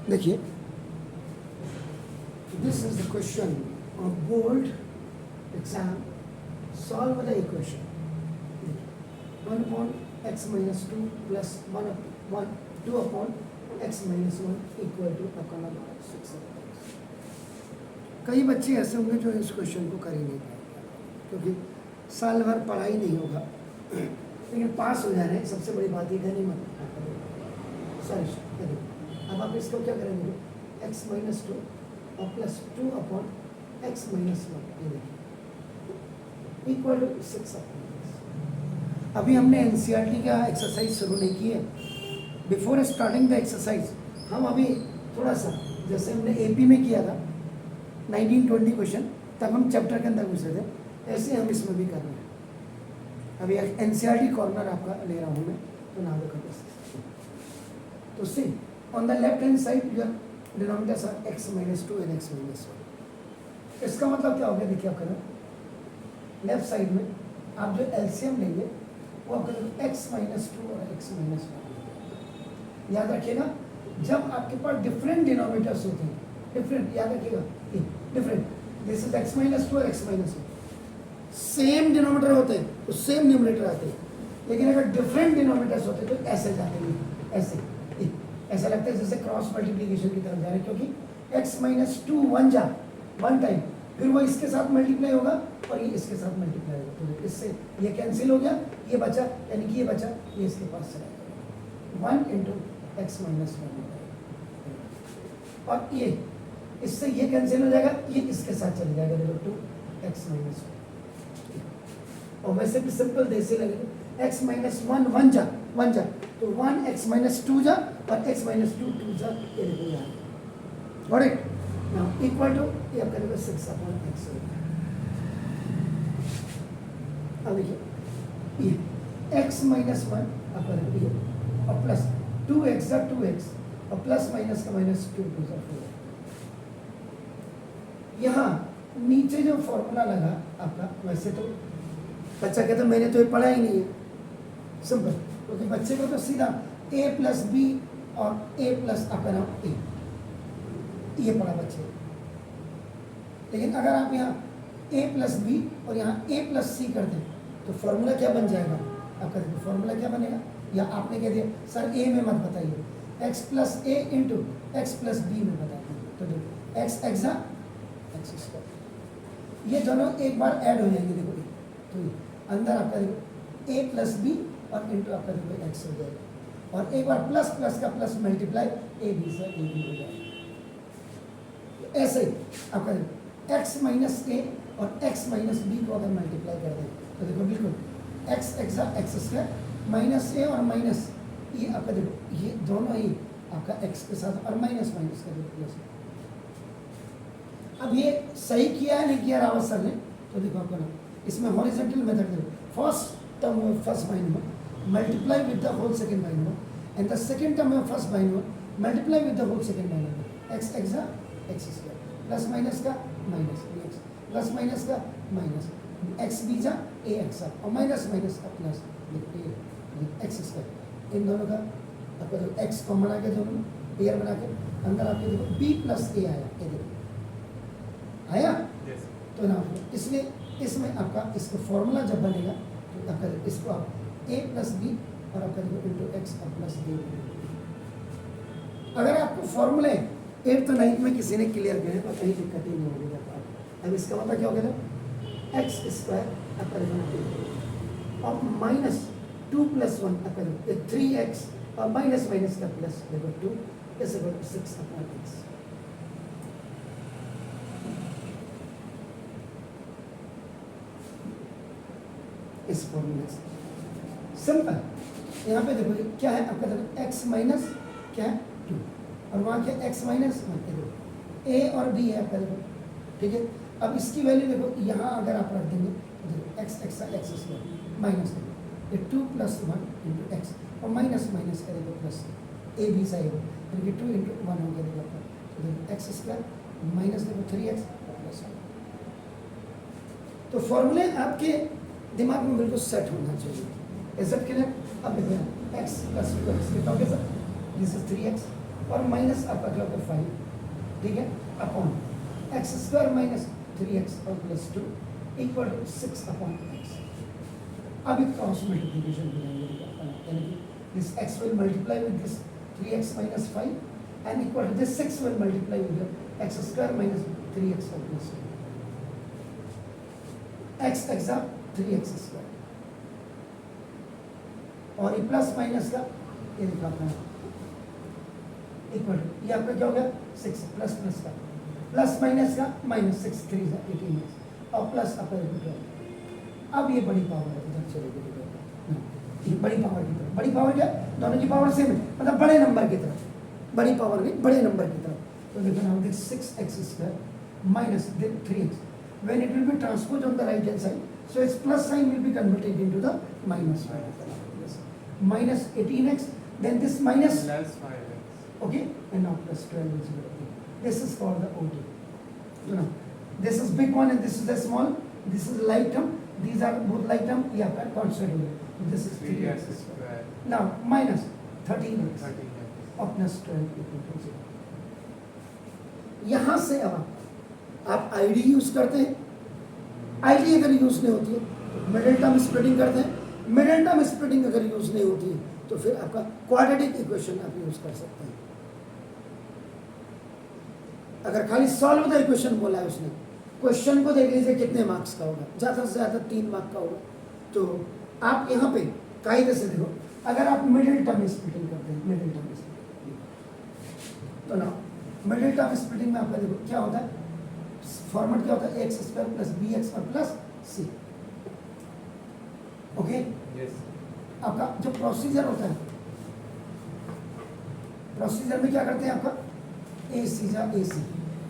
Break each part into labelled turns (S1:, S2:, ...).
S1: देखिए, this is the question of board exam. Solve the equation 1 upon x minus 2 plus 2 upon x minus 1 equal to आपका number 6. कई बच्चे ऐसे होंगे जो इस क्वेश्चन को कर ही नहीं पाएंगे क्योंकि साल भर पढ़ाई नहीं होगा, लेकिन पास हो जा रहे हैं. सबसे बड़ी बात ये नहीं मत सॉरी. अब आप इसको क्या करेंगे, x minus 2 और प्लस 2 upon x minus 1 ये देखिए इक्वल टू 6 upon. अभी हमने एनसीईआरटी का एक्सरसाइज शुरू नहीं की है. बिफोर स्टार्टिंग द एक्सरसाइज हम अभी थोड़ा सा जैसे हमने एपी में किया था 1920 क्वेश्चन, तब हम चैप्टर के अंदर घुसे थे, ऐसे हम इसमें भी कर रहे हैं. अभी एनसीईआरटी कॉर्नर आपका ले रहा हूँ मैं, तो ना देखो बस. तो see on the left hand side your denominators are x minus 2 and x minus 1. इसका मतलब क्या हो गया, देखिए आप करें लेफ्ट साइड में आप जो एलसीएम लेंगे वो आपका x minus 2 और x minus 1. याद रखिएगा, जब आपके पास डिफरेंट डिनोमिनेटर्स होते हैं, डिफरेंट, याद रखिएगा different, this is x minus 2 और x minus 1. सेम डिनोमिनेटर होते हैं तो सेम न्यूमरेटर आते हैं, लेकिन अगर डिफरेंट डिनोमिनेटर्स होते हैं तो ऐसे जाते हैं, ऐसे ऐसा लगता है जैसे क्रॉस मल्टीप्लिकेशन की तरफ जा रहे हैं, क्योंकि x minus 2 वन टाइम, फिर वो इसके साथ मल्टीप्लाई होगा और ये इसके साथ मल्टीप्लाई होगा. तो इससे ये कैंसिल हो गया, ये बचा, यानी कि ये बचा, ये इसके पास चला गया 1 into x minus 1. और ये इससे ये कैंसिल हो जाएगा, ये इसके साथ चल जाएगा, देखो 2x minus 1. और वैसे भी सिंपल देसे लगेगा, x minus 1 वन जा तो 1 x minus 2 जा और x minus 2 2 जा, ये देखो यहाँ. Got it? Now equal to ये आपका देखो 6 upon x. अब देखिए ये x minus 1 आपका देखो ये और प्लस 2x जा 2x और प्लस माइनस का माइनस 2 2 जा 4. यहाँ नीचे जो फॉर्मूला लगा आपका, वैसे तो बच्चा कहता मैंने तो ये पढ़ा ही नहीं है, सिंपल, क्योंकि बच्चे को तो सीधा a प्लस बी और a प्लस आपका नाम a ये पढ़ा बच्चे. लेकिन अगर आप यहाँ a प्लस बी और यहाँ a प्लस सी कर दें तो फॉर्मूला क्या बन जाएगा आपका, देखो फॉर्मूला क्या बनेगा, या आपने कह दिया सर a में मत बताइए, x plus a into x plus b में बताइए. तो देखो x एक्सा एक्स स्क्वायर, ये दोनों एक बार ऐड हो जाएंगे. देखो तो अंदर आपका देखो a प्लस बी और इंटू आपका देखो एक्स हो जाएगा, और एक बार प्लस प्लस का प्लस मल्टीप्लाई ए बी से ए बी हो जाएगा. ऐसे आपका x माइनस ए और x माइनस बी को अगर मल्टीप्लाई कर दें तो देखो बिल्कुल x एक्सा एक्स स्क्वायर माइनस ए और माइनस ये आपका देखो ये दोनों ही आपका x के साथ और माइनस माइनस का देखो प्लस. अब ये सही किया है नहीं किया रावत सर ने, तो देखो आपका ना इसमें हॉरिजॉन्टल मेथड देखो, फर्स्ट टर्म में first binomial multiply with the whole second binomial and the second term में first binomial multiply with the whole second binomial. X एक्सा एक्स स्क्वायर प्लस माइनस का minus b x plus minus का minus x बीजा a एक्सा और minus minus का plus x square. इन दोनों का आपका जो एक्स कॉमन बना के दोनों पेयर बना के अंदर आपके देखो बी प्लस ए आया, ये देखो आया. तो ना इसलिए इसमें आपका इसका फॉर्मूला जब बनेगा तो आपका इसको आप a प्लस बी और आपका देखो इंटू एक्स और प्लस बी. अगर आपको फॉर्मूले 8th 9th में किसी ने क्लियर किया तो कहीं दिक्कत ही नहीं होगी आपको. अब इसका मतलब क्या हो गया, एक्स स्क्वायर आपका देखो और माइनस 2 प्लस 1 आपका देखो 3x और माइनस माइनस का प्लस देखो 2 is equal to 6 upon x. इस फॉर्मूले से सिंपल. यहाँ पे देखो क्या है आपका देखो x माइनस क्या है 2 और वहाँ क्या x माइनस 1 देखो a और b है आपका देखो, ठीक है. अब इसकी वैल्यू देखो यहाँ अगर आप रख देंगे तो देखो x एक्सा एक्स स्क्वायर माइनस देखो ये 2 प्लस 1 इंटू एक्स और माइनस माइनस का देखो प्लस a b साइड हो, यानी कि 2 इंटू 1 हो गया देखो आपका. तो देखो एक्स स्क्वायर माइनस देखो 3x प्लस 1. तो फॉर्मूले आपके दिमाग में बिल्कुल सेट होना चाहिए. Is it clear? अब देखो x प्लस 2x कितना हो गया सर, दिस इज 3x और माइनस आपका क्या होता है 5, ठीक है, upon x square minus 3x और plus 2 equal to 6 upon x. अब एक क्रॉस मल्टीप्लिकेशन करेंगे, यानी कि this x will multiply with this 3x minus 5 and equal to this 6 will multiply with your x square minus 3x और plus 2, x exam 3x square और ये plus minus का ये लिखा अपना इक्वल, ये आपका क्या हो गया 6 प्लस प्लस का प्लस माइनस का माइनस 6 3 18 और प्लस आपका 12। अब ये बड़ी पावर है, इधर चलेगी, ये बड़ी पावर की तरफ, बड़ी पावर क्या, दोनों की पावर सेम है, मतलब बड़े नंबर की तरफ, बड़ी पावर नहीं बड़े नंबर की तरफ। तो देखो ना, this 6x square minus 3x, when it will be transposed on the right hand side, so its plus sign will be converted into the minus minus 18x, then this minus
S2: plus 5x.
S1: Okay, and now plus 12 is equal to 8. This is called the OD. You know, this is big one and this is the small. This is light term. These are both light term. Yeah, constant. This is
S2: 3x square.
S1: Now minus 13x
S2: 13x.
S1: और plus 12 equal to 0। यहाँ से अब आप ID use करते हैं, ID अगर use नहीं होती है तो मिडिल टर्म स्प्लिटिंग करते हैं, मिडिल टर्म स्प्लिटिंग अगर यूज नहीं होती है तो फिर आपका क्वाड्रेटिक इक्वेशन आप यूज कर सकते हैं। अगर खाली सॉल्व द इक्वेशन बोला है उसने, क्वेश्चन को देख लीजिए कितने मार्क्स का होगा, ज़्यादा से ज़्यादा 3 मार्क का होगा। तो आप यहाँ पे कायदे से देखो, अगर आप मिडिल टर्म स्प्लिटिंग करते हैं, मिडिल टर्म स्प्लिटिंग, तो ना मिडिल टर्म स्प्लिटिंग में आपका देखो क्या होता है, फॉर्मेट क्या होता है, x square plus b x और प्लस सी। ओके, आपका जो प्रोसीजर होता है, प्रोसीजर में क्या करते हैं, आपका ए सी जा ए सी,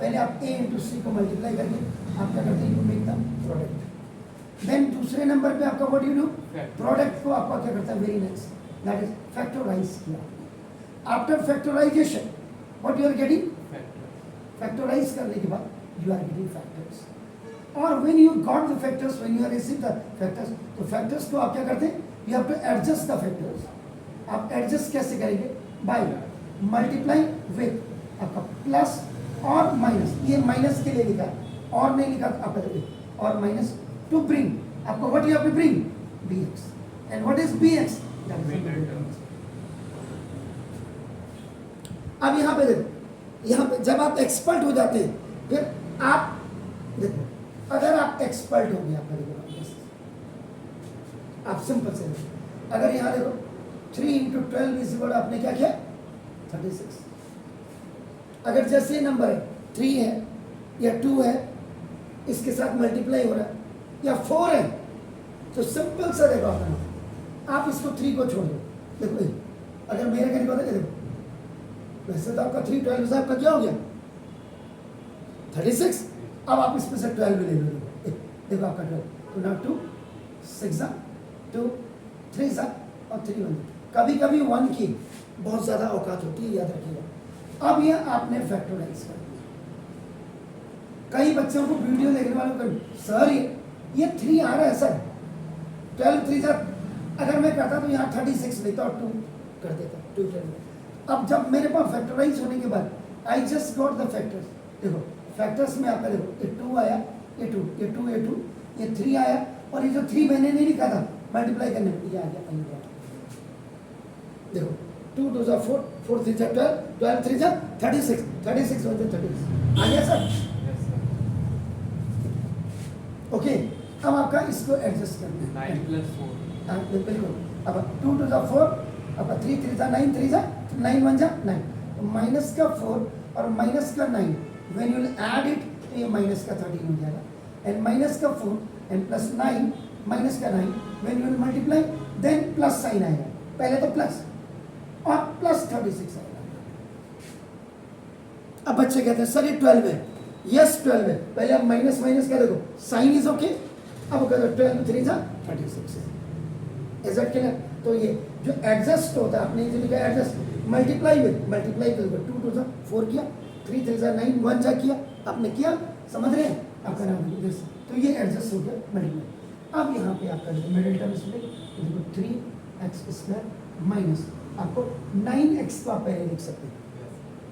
S1: पहले आप ए इंटू सी को मल्टीप्लाई करके आप क्या करते हैं, you make the product. Then दूसरे नंबर पे आपका व्हाट यू डू, प्रोडक्ट को आपका क्या करता है, very nice, that is factorize किया। After factorization what you are getting, factorize करने के बाद you are getting factors, और when you got the factors, when you are received the factors, तो factors को आप क्या करते हैं, you have to adjust the factors। आप adjust कैसे करेंगे, by multiply with आपका प्लस और माइनस, ये माइनस के लिए लिखा और नहीं लिखा आपका देखिए, और माइनस टू ब्रिंग आपको what you have to bring bx, and what is bx, that is middle term। अब यहाँ पे देखो, यहाँ पे जब आप एक्सपर्ट हो जाते हैं फिर आप देखो, अगर आप एक्सपर्ट हो गए, आपका देखो आप सिंपल से देखो, अगर यहाँ देखो 3 इंटू 12 इज इक्वल, आपने क्या किया 36। अगर जैसे नंबर है 3 है या 2 है, इसके साथ मल्टीप्लाई हो रहा है, या 4 है, तो सिंपल से देखो आप इसको 3 को छोड़ दो, देखो अगर मेरे कहने को देखो, वैसे तो आपका 3 12 आपका क्या हो गया 36, अब आप इसमें से 12 ले लो, देखो आपका 12, तो ना 2 6 2 3 और 3 1। कभी कभी 1 की बहुत ज़्यादा औकात होती है, याद रखिएगा। अब ये आपने फैक्टराइज कर दिया। कई बच्चों को वीडियो देखने वालों को, सर ये 3 आ रहा है सर, 12 3 अगर मैं करता तो यहाँ 36 लेता और 2 कर देता, 2 अब जब मेरे पास फैक्टराइज होने के बाद I just got the factors, देखो फैक्टर्स में आपका देखो ये 2 आया, ये 2 ये 2 ये 2 ये 3 आया, और ये जो 3 मैंने नहीं लिखा था मल्टीप्लाई करने में, ये आ गया, देखो 2 2 4 4 3 12 12 3 36 36 1 36 आ गया सर। ओके, अब आपका इसको एडजस्ट करना है
S2: 9 + 4,
S1: हाँ बिल्कुल। अब 2 2 4 आपका 3 3 9 3 9 1 9, माइनस का 4 और माइनस का 9, when you will add it तो ये माइनस का 13 हो जाएगा, एंड माइनस का 4 एंड प्लस 9 माइनस का 9, when you will multiply then plus sign आएगा, पहले तो प्लस और प्लस 36 आएगा। अब बच्चे कहते हैं सर ये 12 है, यस 12 है, पहले आप माइनस माइनस का देखो, साइन इज ओके, अब कहते हैं 12 3 36 है, इज दैट क्लियर। तो ये जो एडजस्ट होता है, आपने जो लिखा एडजस्ट, मल्टीप्लाई विद, मल्टीप्लाई कर 2 2 4 किया, 3 3 9 1 किया, आपने किया, समझ रहे हैं, आपका नाम है, तो ये एडजस्ट हो गया मल्टीप्लाई। अब यहाँ पे आपका मिडिल टर्म इसमें देखो 3x² माइनस आपको 9x को आप पहले लिख सकते हैं,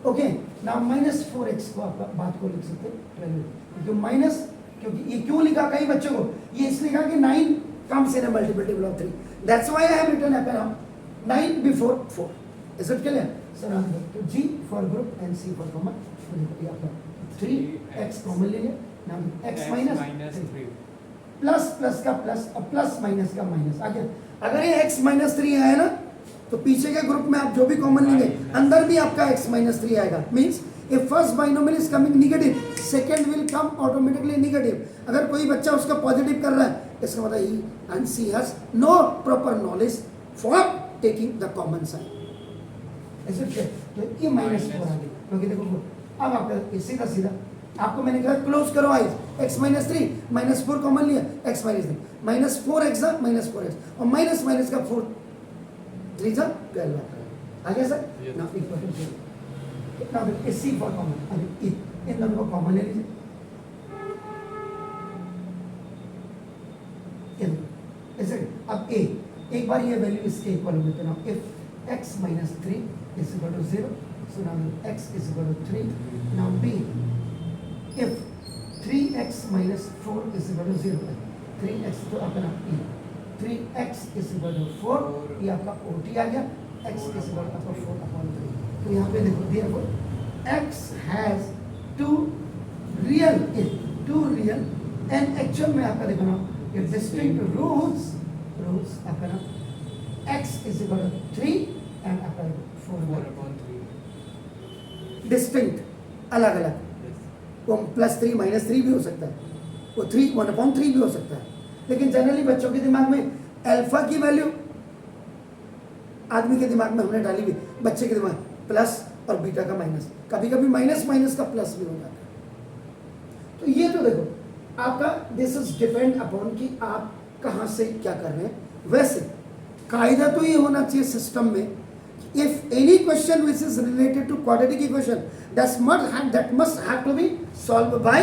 S1: ओके नाउ -4x को आप बात को लिख सकते हैं 12, क्योंकि माइनस, क्योंकि ये क्यों लिखा कई बच्चों को, ये इसलिए लिखा कि 9 comes in a multiple table of 3, that's why I have written up now 9 before 4. Is it clear? So now to G for group and C for common, 3x common ले लिया, now x minus 3 plus plus का plus और plus minus का minus, आगे अगर ये x minus 3 आया ना तो पीछे के ग्रुप में आप जो भी कॉमन लेंगे अंदर भी आपका x minus 3 आएगा, means if first binomial is coming negative, second will come automatically negative. अगर कोई बच्चा उसका पॉजिटिव कर रहा है इसका मतलब he and she has no proper knowledge for taking the common sign. ऐसे तो ये -4 आ गई, क्योंकि देखो अब आपका सीधा सीधा आपको मैंने कहा क्लोज करो आइज, x minus 3 -4 कॉमन लिया, x minus 3 -4x -4x और माइनस माइनस का 4 3 जा 12 आ गया सर। नाउ इक्वल टू 0, कितना है C फॉर कॉमन, अभी इन दोनों को कॉमन ले लीजिए, ऐसे अब a एक बार ये वैल्यू इसके इक्वल हो गई, तो now if x minus 3 is equal to 0, so now x is equal to 3, now b if 3x minus 4 is equal to 0, 3x तो अपना e 3x is equal to 4, ये आपका OT आ गया, x is equal to 4/3, तो यहाँ पे देखो therefore x has two real and actual में आपका देखो ना ये distinct rules आपका ना x is equal to 3 and आपका 4/3 डिस्टिंक्ट अलग अलग, वो +3 -3 भी हो सकता है, वो 3 1/3 भी हो सकता है, लेकिन जनरली बच्चों के दिमाग में अल्फा की वैल्यू आदमी के दिमाग में हमने डाली हुई, बच्चे के दिमाग प्लस और बीटा का माइनस, कभी कभी माइनस का प्लस भी हो जाता है। तो ये तो देखो आपका दिस इज डिपेंड अपॉन कि आप कहाँ से क्या कर रहे हैं। वैसे कायदा तो ये होना चाहिए सिस्टम में, if any question which is related to quadratic equation that must have to be solved by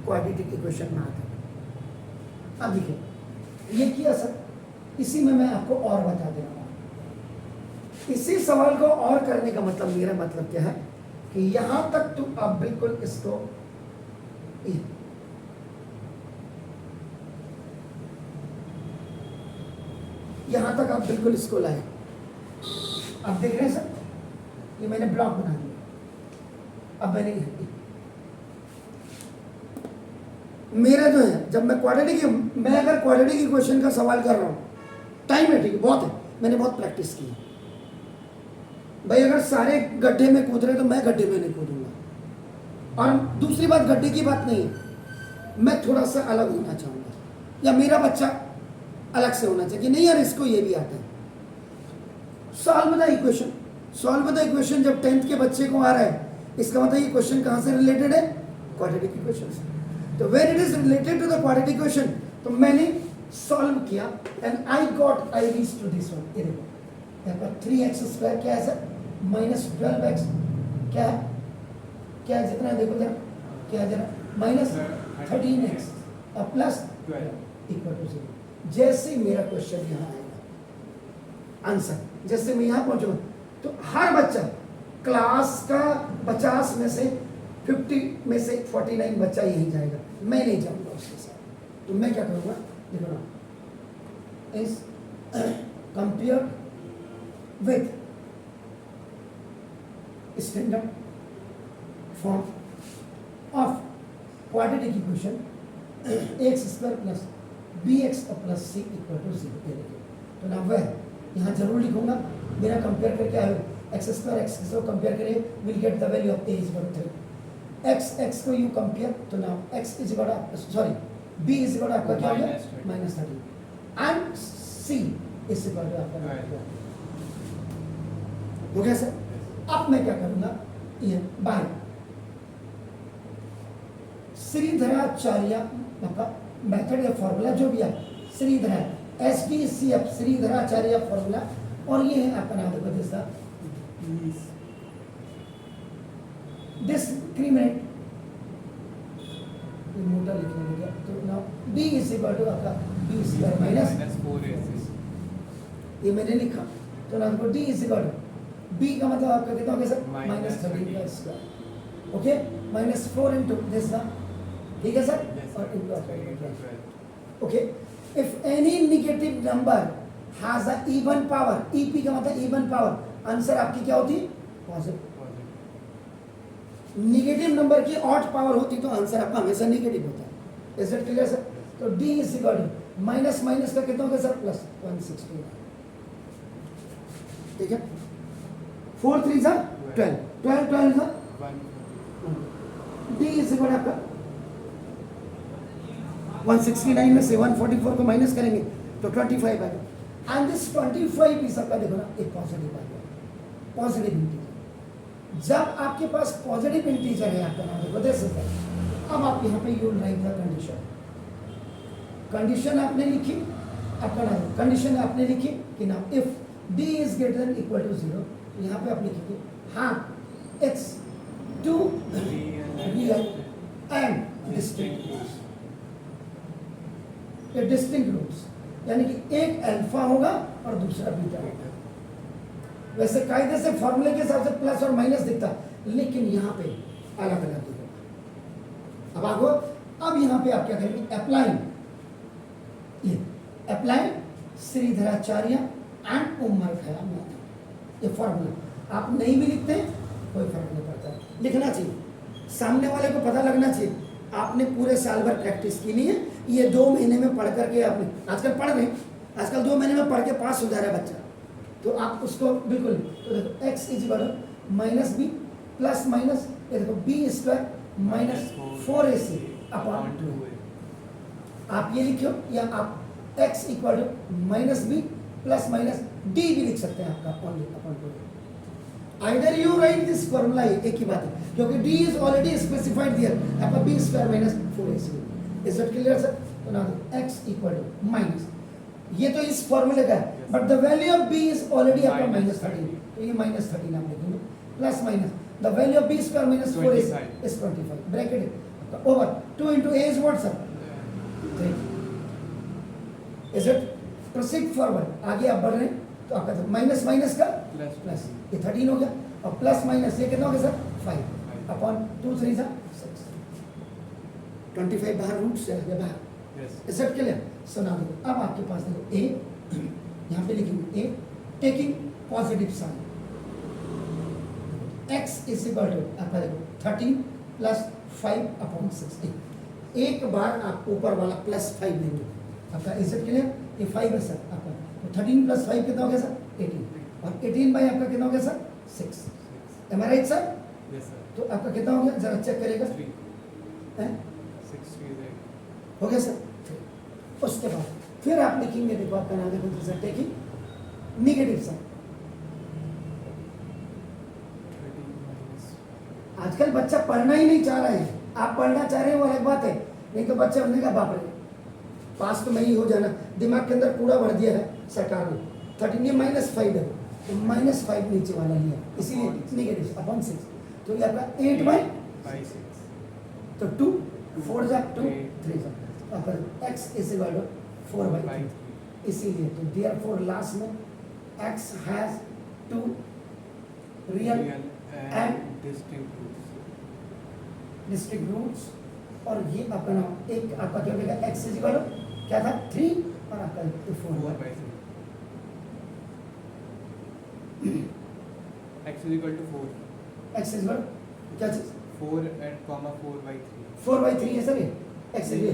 S1: quadratic equation method। अब देखिए ये किया सर, इसी में मैं आपको और बता दे रहा हूँ, इसी सवाल को और करने का मतलब मेरा मतलब क्या है कि यहां तक तो आप बिल्कुल इसको यहां तक आप बिल्कुल इसको लाए, आप देख रहे हैं सर ये मैंने ब्लॉक बना दिया। अब मैंने मेरा जो है जब मैं अगर क्वाड्रेटिक इक्वेशन का सवाल कर रहा हूं, टाइम है ठीक बहुत है, मैंने बहुत प्रैक्टिस की है भाई, अगर सारे गड्ढे में कूद रहे तो मैं गड्ढे में नहीं कूदूंगा। और दूसरी बात गड्ढे की बात नहीं है, मैं थोड़ा सा अलग होना चाहूंगा या मेरा बच्चा अलग से होना चाहिए कि नहीं यार इसको ये भी आता है। सॉल्व द इक्वेशन जब 10th के बच्चे को आ रहा है, इसका मतलब ये क्वेश्चन कहाँ से रिलेटेड है, क्वाड्रेटिक इक्वेशन से। तो when it is related to the quadratic equation तो मैंने सॉल्व किया and I reach to this one. ये देखो यहाँ पर 3x² क्या है सर, -12x क्या है, क्या है जितना देखो जरा क्या है जरा, -13x और +12 इक्वल टू 0। जैसे मेरा क्वेश्चन यहाँ आएगा आंसर, जैसे मैं यहाँ पहुंचूंगा तो हर बच्चा क्लास का 50 में से 50 में से 49 बच्चा यही जाएगा, मैं नहीं जाऊंगा उसके साथ। तो मैं क्या करूँगा देखो ना, इस compare with standard form of quadratic equation x² + bx + c = 0। तो ना वह यहाँ जरूर लिखूंगा, मेरा कंपेयर करके आए x² x को कंपेयर करें, will get the value of a = 3। x को यू कंपेयर तो ना x b आपका क्या हो गया -13 एंड c आपका हो गया सर। अब मैं क्या करूंगा, ये बाय श्रीधराचार्य का मेथड या फॉर्मूला जो भी है, SDCF श्रीधराचार्य फॉर्मूला, और ये है आपका नाम देखो जैसा डिस्क्रिमिनेंट मोटा लिखने लग गया, तो नाउ d = आपका b² - 4ac, ये मैंने लिखा, तो नाउ d = बी का मतलब आपका कितना हो गया सर, -13 का square, okay, -4 into this the, ठीक है सर, और इंटू आपका, okay. If any negative number has a even power, EP का मतलब इवन पावर, आंसर आपकी क्या होती है, पॉजिटिव। नेगेटिव नंबर की ऑड पावर होती तो आंसर आपका हमेशा नेगेटिव होता है। Is it clear sir? तो D is equal to minus minus का कितना होगा सर, प्लस 160, ठीक है। 4 3 जा 12, 12 12 जा 1, डी इज इक्वल आपका 169 में से 144 को माइनस करेंगे तो 25 आएगा, एंड दिस 25 इज आपका देखो ना एक पॉजिटिव आ गया, पॉजिटिव इंटीजर। जब आपके पास पॉजिटिव इंटीजर है आपका नाम देखो दे सकते हैं। अब आप यहाँ पे you write the condition, condition आपने लिखी, आपका नाम कंडीशन आपने लिखी कि नाम if D is greater than equal to 0, यहाँ पे आप लिखेंगे हाँ x two real and distinct roots, यानी कि एक अल्फा होगा और दूसरा बीटा होगा। वैसे कायदे से फॉर्मूले के हिसाब से प्लस और माइनस दिखता, लेकिन यहाँ पे अलग अलग दिखेगा। अब आगो, अब यहाँ पे आप क्या करेंगे, apply Sridharacharya and Omar Khayyam method, ये फॉर्मूला आप नहीं भी लिखते कोई फर्क नहीं पड़ता, लिखना चाहिए, सामने वाले को पता लगना चाहिए आपने पूरे साल भर प्रैक्टिस की नहीं है, ये 2 महीने में पढ़ करके आपने, आजकल पढ़ रहे, आजकल 2 महीने में पढ़ के पास हो जा रहा है बच्चा, तो आप उसको बिल्कुल, तो देखो x is equal to minus b plus minus, ये देखो B square minus 4ac upon 2, आप ये लिखो, या आप x equal to minus b plus minus D भी लिख सकते हैं आपका upon 2। Either you write this formula, एक ही बात है, क्योंकि D is already specified here, आपका b square minus 4ac, is it clear sir? तो now x equal to minus, ये तो इस फॉर्मूले का है, but the value of b is already आपका -13, तो ये -13 आप लिखेंगे, plus minus the value of b square minus 4 is 25, bracket over 2 into a is what sir, 3, is it? Proceed forward, आगे आप बढ़ रहे हैं तो आपका माइनस माइनस का प्लस, ये 13 हो गया, और प्लस माइनस ये कितना हो गया सर, 5 अपॉन 2 3 6, 25 बाहर रूट से आ गया बाहर, इज इट क्लियर? सुना दो, अब आपके पास देखो a, यहाँ पे लिखेंगे a taking positive sign, x is equal to आपका देखो 13 प्लस 5 अपॉन 6, एक बार आप ऊपर वाला प्लस 5 लेंगे आपका, इज इट क्लियर? ये 5 है सर आपका, तो 13 प्लस 5 कितना हो गया सर, 18, और 18 बाई आपका कितना हो गया सर, 6, एम आई राइट सर?
S2: Yes sir.
S1: तो आपका कितना हो गया, जरा चेक करेगा,
S2: 6
S1: हो गया सर। उसके बाद फिर आप लिखेंगे, देखो आपका नाम देखो सर, टेकिंग नेगेटिव साइन, आजकल बच्चा पढ़ना ही नहीं चाह रहे हैं, आप पढ़ना चाह रहे हैं वो अलग बात है, नहीं तो बच्चे हमने कहा बाप रे पास तो मैं ही हो जाना, दिमाग के अंदर कूड़ा भर दिया है सरकार ने, 13 ये -5 है, तो -5 नीचे वाला लिया, इसीलिए नेगेटिव अपॉन 6, तो ये आपका 8 बाई
S2: 6,
S1: तो 2 4 जा 2 3 जा आपका x is equal to 4 by 3, इसीलिए तो देयरफॉर लास्ट में x has 2 real and distinct roots, और ये आपका नाम एक आपका क्या होगा, x इज इक्वल टू क्या था 3 और आपका 4 by 3,
S2: x is equal to 4,
S1: x is equal क्या चीज
S2: 4 and comma 4 by 3,
S1: 4 बाई 3 है सर, ये x इज ये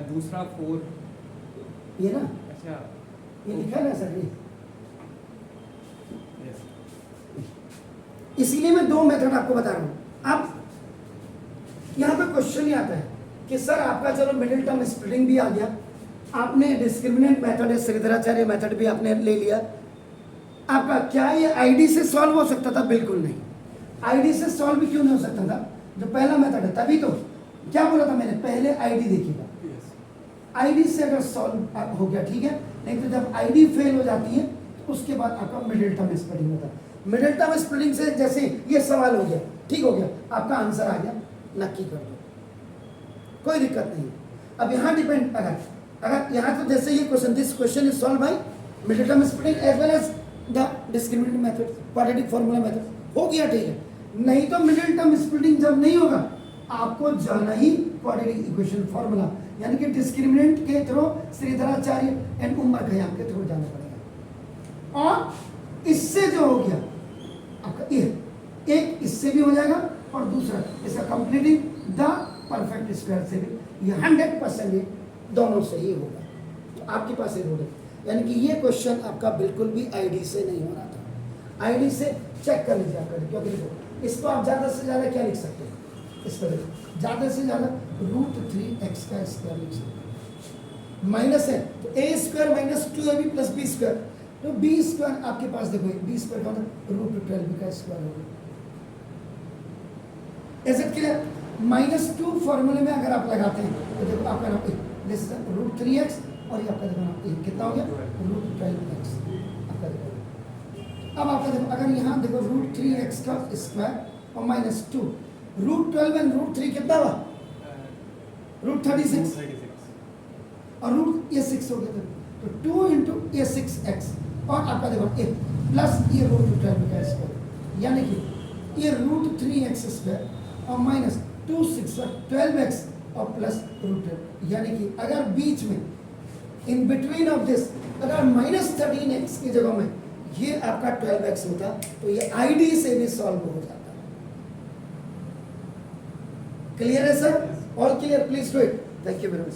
S2: दूसरा 4,
S1: ये ना,
S2: अच्छा
S1: ये लिखा है ना सर, ये
S2: यस,
S1: इसीलिए मैं 2 मेथड आपको बता रहा हूँ। अब यहाँ पे क्वेश्चन ही आता है कि सर आपका चलो मिडिल टर्म स्प्लिटिंग भी आ गया, आपने डिस्क्रिमिनेंट मेथड है श्रीधराचार्य मेथड भी आपने ले लिया, आपका क्या ये आईडी से सॉल्व हो सकता था? बिल्कुल नहीं, आईडी से सॉल्व भी क्यों नहीं हो सकता था? जो पहला मेथड है, तभी तो क्या बोला था मैंने, पहले आईडी देखिएगा, आईडी से अगर सॉल्व हो गया ठीक है, नहीं तो जब आईडी फेल हो जाती है तो उसके बाद आपका मिडिल टर्म स्प्लिटिंग होता है। मिडिल टर्म स्प्लिटिंग से जैसे ये सवाल हो गया, ठीक हो गया, आपका आंसर आ गया, नक्की कर दो, कोई दिक्कत नहीं। अब यहाँ डिपेंड, अगर यहाँ तो जैसे ये question, this question is solved by middle term splitting as well as the discriminant method, quadratic formula method हो गया, ठीक है। नहीं तो मिडिल टर्म स्प्लिटिंग जब नहीं होगा आपको जाना ही क्वाड्रेटिक इक्वेशन फॉर्मूला, यानी कि डिस्क्रिमिनेंट के through Shridharacharya and Omar Khayyam के थ्रू जाना पड़ेगा। और इससे जो हो गया आपका ये एक इससे भी हो जाएगा और दूसरा इसका कंप्लीटिंग द परफेक्ट स्क्वायर से भी, ये 100% दोनों से ही होगा। तो आपके पास ये रोड है, यानी कि ये क्वेश्चन आपका बिल्कुल भी आईडी से नहीं हो रहा था। आईडी से चेक कर लीजिए आपका, क्योंकि देखो इसको आप ज़्यादा से ज़्यादा क्या लिख सकते हैं, इस पर देखो ज़्यादा से ज़्यादा √3x का स्क्वायर लिख सकते हैं। माइनस है तो a square minus 2ab plus b square, तो b स्क्वायर आपके पास देखो b स्क्वायर का मतलब √12b का स्क्वायर होगा। Is it clear? -2 फॉर्मूले में अगर आप लगाते हैं तो देखो आपका नाम दिस इज √3x और ये आपका देखो कितना हो गया √12x आपका देखो। अब आपका देखो अगर यहाँ देखो √3x का स्क्वायर और -2 √12 एंड √3 कितना हुआ √36 और रूट ये 6 हो गया, तो 2 इंटू ये 6x और आपका देखो ए प्लस ये √12 का स्क्वायर, यानी कि ये √3x स्क्वायर और -2 6 और 12x और प्लस √12, यानी कि अगर बीच में इन बिटवीन ऑफ दिस अगर -13x की जगह में ये आपका 12x होता तो ये आईडी से भी सॉल्व हो जाता। क्लियर है sir? All clear? Please do it. Thank you very much.